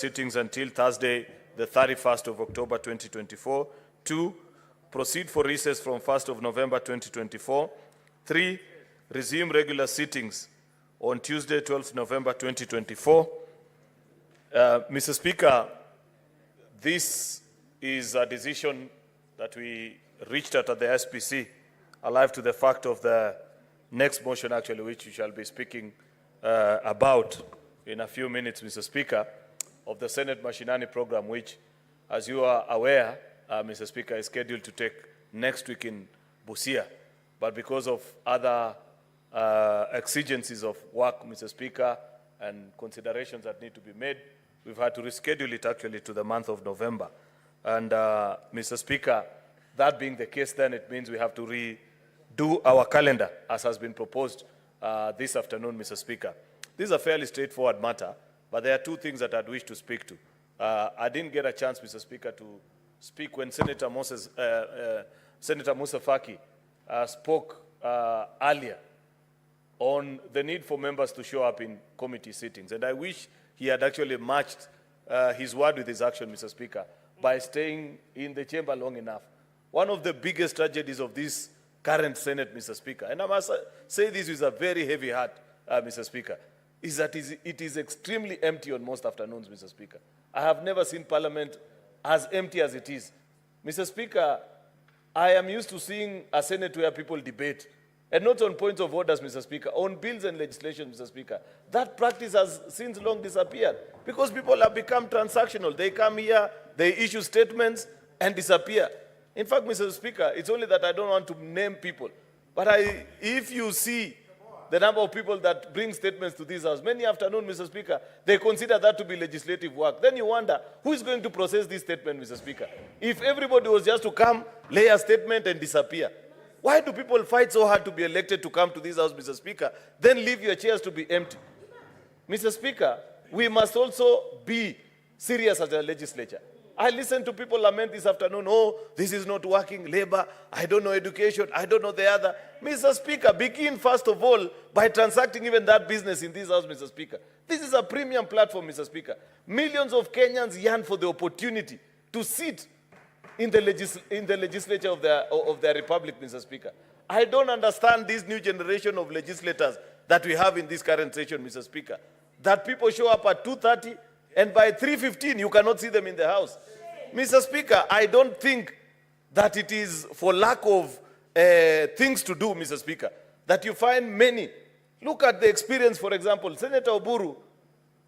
sittings until Thursday, the 31st of October 2024. 2. Proceed for recess from 1st of November 2024. 3. Resume regular sittings on Tuesday, 12th November 2024. Mr. Speaker, this is a decision that we reached at the SPC, alive to the fact of the next motion, actually, which we shall be speaking about in a few minutes, Mr. Speaker, of the Senate Mashinani program, which, as you are aware, Mr. Speaker, is scheduled to take next week in Busia. But because of other exigencies of work, Mr. Speaker, and considerations that need to be made, we've had to reschedule it actually to the month of November. And Mr. Speaker, that being the case, then it means we have to redo our calendar as has been proposed this afternoon, Mr. Speaker. This is a fairly straightforward matter, but there are two things that I'd wish to speak to. I didn't get a chance, Mr. Speaker, to speak when Senator Musa Faki spoke earlier on the need for members to show up in committee sittings. And I wish he had actually matched his word with his action, Mr. Speaker, by staying in the chamber long enough. One of the biggest tragedies of this current Senate, Mr. Speaker, and I must say this with a very heavy heart, Mr. Speaker, is that it is extremely empty on most afternoons, Mr. Speaker. I have never seen Parliament as empty as it is. Mr. Speaker, I am used to seeing a Senate where people debate, and not on points of orders, Mr. Speaker, on bills and legislation, Mr. Speaker. That practice has since long disappeared because people have become transactional. They come here, they issue statements and disappear. In fact, Mr. Speaker, it's only that I don't want to name people. But if you see the number of people that bring statements to this house, many afternoon, Mr. Speaker, they consider that to be legislative work. Then you wonder, who is going to process this statement, Mr. Speaker? If everybody was just to come, lay a statement and disappear. Why do people fight so hard to be elected to come to this house, Mr. Speaker, then leave your chairs to be empty? Mr. Speaker, we must also be serious as a legislature. I listened to people lament this afternoon, oh, this is not working, labor, I don't know education, I don't know the other. Mr. Speaker, begin first of all by transacting even that business in this house, Mr. Speaker. This is a premium platform, Mr. Speaker. Millions of Kenyans yearn for the opportunity to sit in the legislature of their republic, Mr. Speaker. I don't understand this new generation of legislators that we have in this current session, Mr. Speaker, that people show up at 2:30 and by 3:15 you cannot see them in the house. Mr. Speaker, I don't think that it is for lack of things to do, Mr. Speaker, that you find many. Look at the experience, for example, Senator Oburu,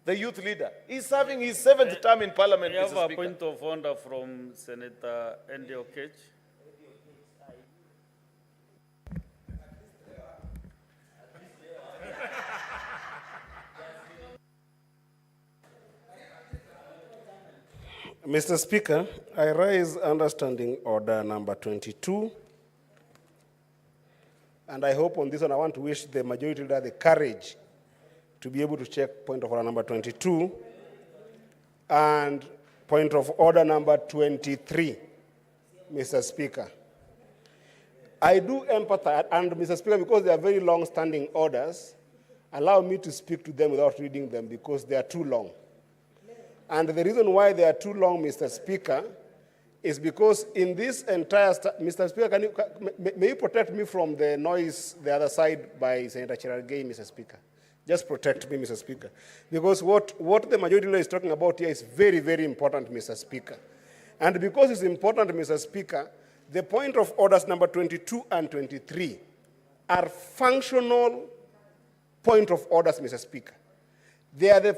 the youth leader, is serving his 7th term in Parliament, Mr. Speaker. We have a point of order from Senator Andy Okech. Mr. Speaker, I raise understanding order number 22. And I hope on this one, I want to wish the majority leader the courage to be able to check point of order number 22 and point of order number 23, Mr. Speaker. I do empathize, and Mr. Speaker, because they are very long-standing orders, allow me to speak to them without reading them because they are too long. And the reason why they are too long, Mr. Speaker, is because in this entire, Mr. Speaker, may you protect me from the noise the other side by Senator Cheruiyot, Mr. Speaker? Just protect me, Mr. Speaker. Because what the majority leader is talking about here is very, very important, Mr. Speaker. And because it's important, Mr. Speaker, the point of orders number 22 and 23 are functional point of orders, Mr. Speaker. They are the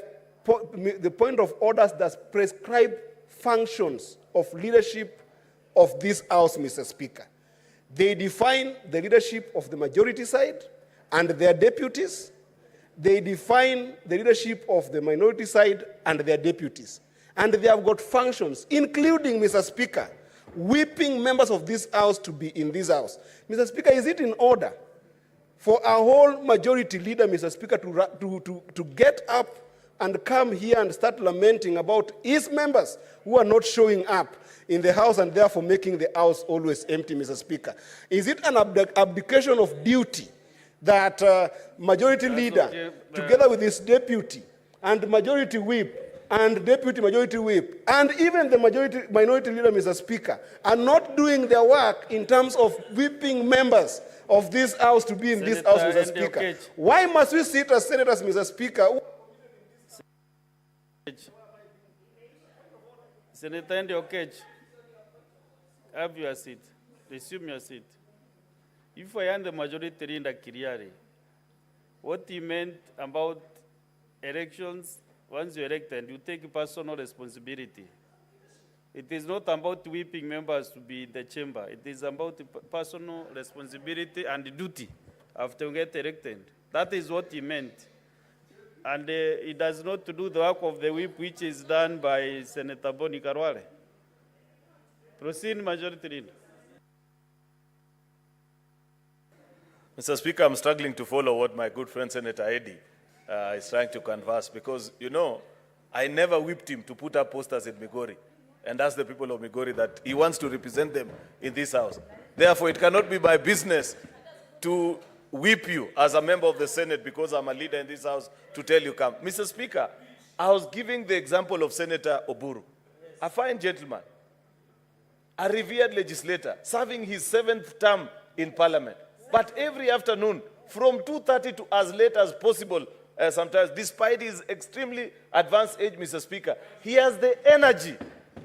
point of orders that prescribe functions of leadership of this House, Mr. Speaker. They define the leadership of the majority side and their deputies. They define the leadership of the minority side and their deputies. And they have got functions, including, Mr. Speaker, whipping members of this House to be in this House. Mr. Speaker, is it in order for our whole majority leader, Mr. Speaker, to get up and come here and start lamenting about his members who are not showing up in the House and therefore making the House always empty, Mr. Speaker? Is it an abdication of duty that majority leader, together with his deputy and majority whip, and Deputy Majority Whip, and even the minority leader, Mr. Speaker, are not doing their work in terms of whipping members of this House to be in this House, Mr. Speaker. Why must we sit as senators, Mr. Speaker? Senator Andy Okech, have your seat. Resume your seat. If I am the majority leader, Kiriari, what he meant about elections, once you're elected, you take personal responsibility. It is not about whipping members to be in the chamber. It is about personal responsibility and duty after you get elected. That is what he meant. And it does not do the work of the whip, which is done by Senator Boni Karwale. Proceed, Majority Leader. Mr. Speaker, I'm struggling to follow what my good friend Senator Eddy is trying to converse because, you know, I never whipped him to put up posters in Migori and ask the people of Migori that he wants to represent them in this House. Therefore, it cannot be my business to whip you as a member of the Senate because I'm a leader in this House to tell you come. Mr. Speaker, I was giving the example of Senator Oburu, a fine gentleman, a revered legislator, serving his 7th term in Parliament. But every afternoon, from 2:30 to as late as possible, sometimes, despite his extremely advanced age, Mr. Speaker, he has the energy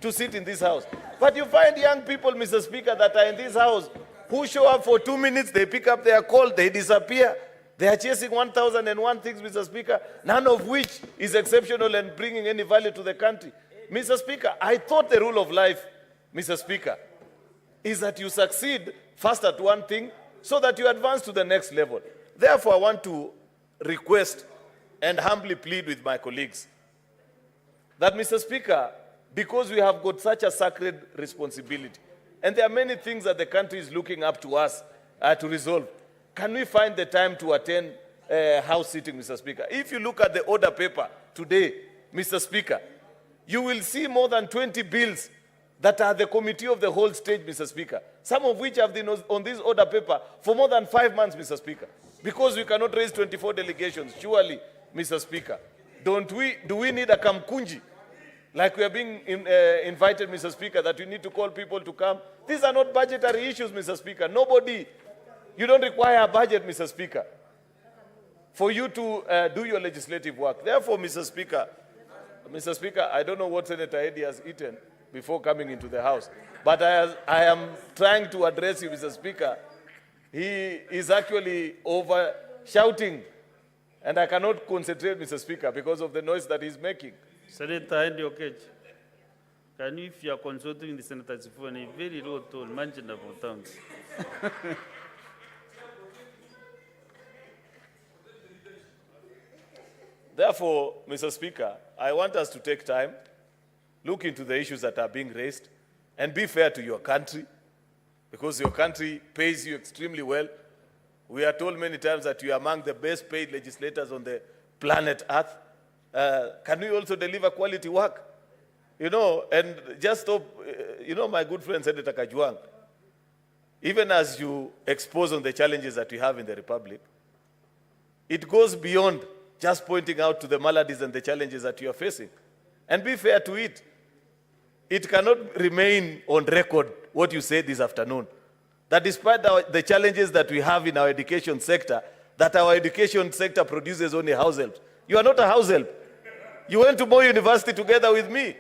to sit in this House. But you find young people, Mr. Speaker, that are in this House who show up for 2 minutes, they pick up their call, they disappear. They are chasing 1,001 things, Mr. Speaker, none of which is exceptional and bringing any value to the country. Mr. Speaker, I thought the rule of life, Mr. Speaker, is that you succeed first at one thing so that you advance to the next level. Therefore, I want to request and humbly plead with my colleagues that, Mr. Speaker, because we have got such a sacred responsibility, and there are many things that the country is looking up to us to resolve, can we find the time to attend House sitting, Mr. Speaker? If you look at the order paper today, Mr. Speaker, you will see more than 20 bills that are the committee of the whole stage, Mr. Speaker, some of which have been on this order paper for more than 5 months, Mr. Speaker, because we cannot raise 24 delegations. Surely, Mr. Speaker, do we need a Kamkunji? Like we are being invited, Mr. Speaker, that we need to call people to come. These are not budgetary issues, Mr. Speaker. You don't require a budget, Mr. Speaker, for you to do your legislative work. Therefore, Mr. Speaker, I don't know what Senator Eddy has eaten before coming into the House, but I am trying to address you, Mr. Speaker. He is actually over shouting, and I cannot concentrate, Mr. Speaker, because of the noise that he's making. Senator Andy Okech, can you, if you are consulting the senator's phone, a very low tone, mention about towns. Therefore, Mr. Speaker, I want us to take time, look into the issues that are being raised, and be fair to your country, because your country pays you extremely well. We are told many times that you are among the best paid legislators on the planet Earth. Can we also deliver quality work? You know, and just stop, my good friend Senator Kajwang, even as you expose on the challenges that we have in the Republic, it goes beyond just pointing out to the maladies and the challenges that you are facing. And be fair to it. It cannot remain on record what you said this afternoon, that despite the challenges that we have in our education sector, that our education sector produces only house helps. You are not a house help. You went to Moi University together with me.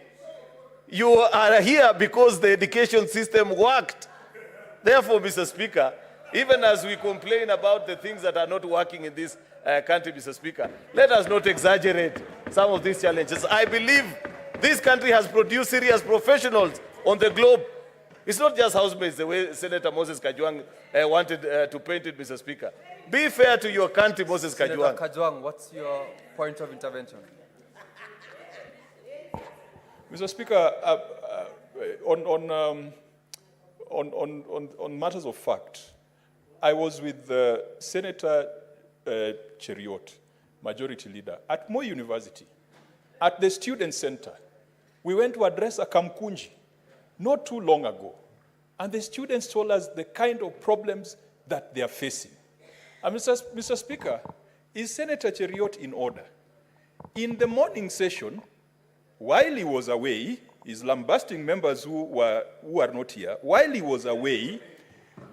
You are here because the education system worked. Therefore, Mr. Speaker, even as we complain about the things that are not working in this country, Mr. Speaker, let us not exaggerate some of these challenges. I believe this country has produced serious professionals on the globe. It's not just housemates, the way Senator Moses Kajwang wanted to paint it, Mr. Speaker. Be fair to your country, Moses Kajwang. Senator Kajwang, what's your point of intervention? Mr. Speaker, on matters of fact, I was with Senator Cheruiyot, Majority Leader, at Moi University, at the Student Center. We went to address a Kamkunji not too long ago, and the students told us the kind of problems that they are facing. And Mr. Speaker, is Senator Cheruiyot in order? In the morning session, while he was away, he's lambasting members who are not here. While he was away,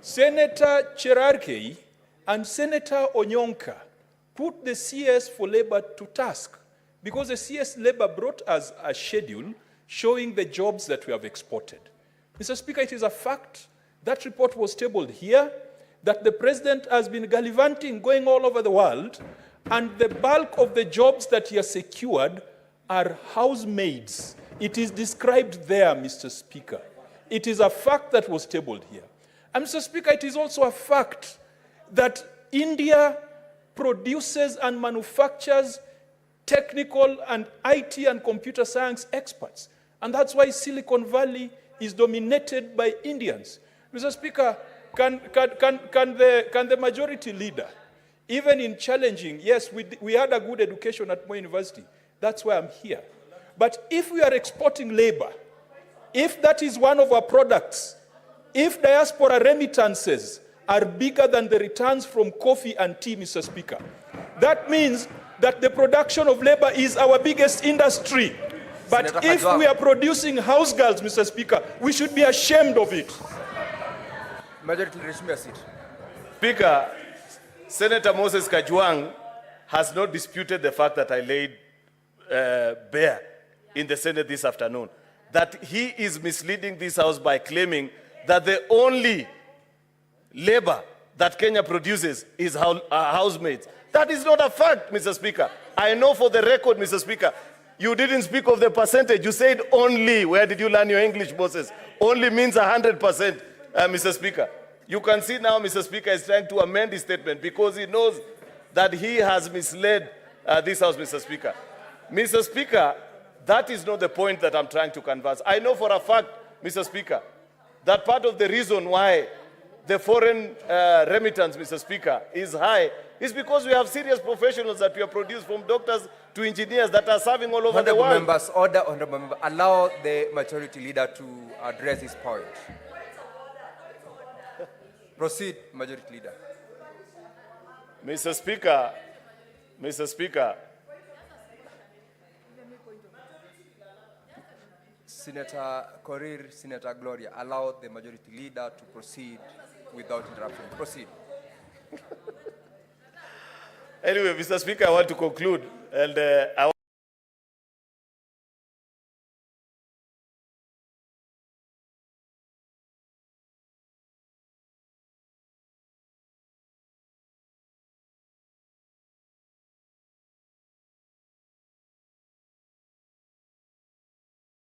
Senator Cheruiyot and Senator Onyonka put the CS for Labor to task, because the CS Labor brought us a schedule showing the jobs that we have exported. Mr. Speaker, it is a fact. That report was tabled here, that the president has been gallivanting, going all over the world, and the bulk of the jobs that he has secured are housemaids. It is described there, Mr. Speaker. It is a fact that was tabled here. And Mr. Speaker, it is also a fact that India produces and manufactures technical and IT and computer science experts. And that's why Silicon Valley is dominated by Indians. Mr. Speaker, can the majority leader, even in challenging, yes, we had a good education at Moi University. That's why I'm here. But if we are exporting labor, if that is one of our products, if diaspora remittances are bigger than the returns from coffee and tea, Mr. Speaker, that means that the production of labor is our biggest industry. But Senator if Kajwang. we are producing house girls, Mr. Speaker, we should be ashamed of it. Majority Leader, resume your seat. Speaker, Senator Moses Kajwang has not disputed the fact that I laid bare in the Senate this afternoon, that he is misleading this House by claiming that the only labor that Kenya produces is housemaids. That is not a fact, Mr. Speaker. I know for the record, Mr. Speaker, you didn't speak of the percentage. You said only. Where did you learn your English, Moses? Only means 100%, Mr. Speaker. You can see now, Mr. Speaker is trying to amend his statement because he knows that he has misled this House, Mr. Speaker. Mr. Speaker, that is not the point that I'm trying to converse. I know for a fact, Mr. Speaker, that part of the reason why the foreign remittance, Mr. Speaker, is high is because we have serious professionals that we have produced, from doctors to engineers, that are serving all over the Honorable world. members, order, honorable member. Allow the majority leader to address his point. Proceed, majority leader. Mr. Speaker, Mr. Speaker, Senator Korir, Senator Gloria, allow the majority leader to proceed without interruption. Proceed. anyway, Mr. Speaker, I want to conclude, and I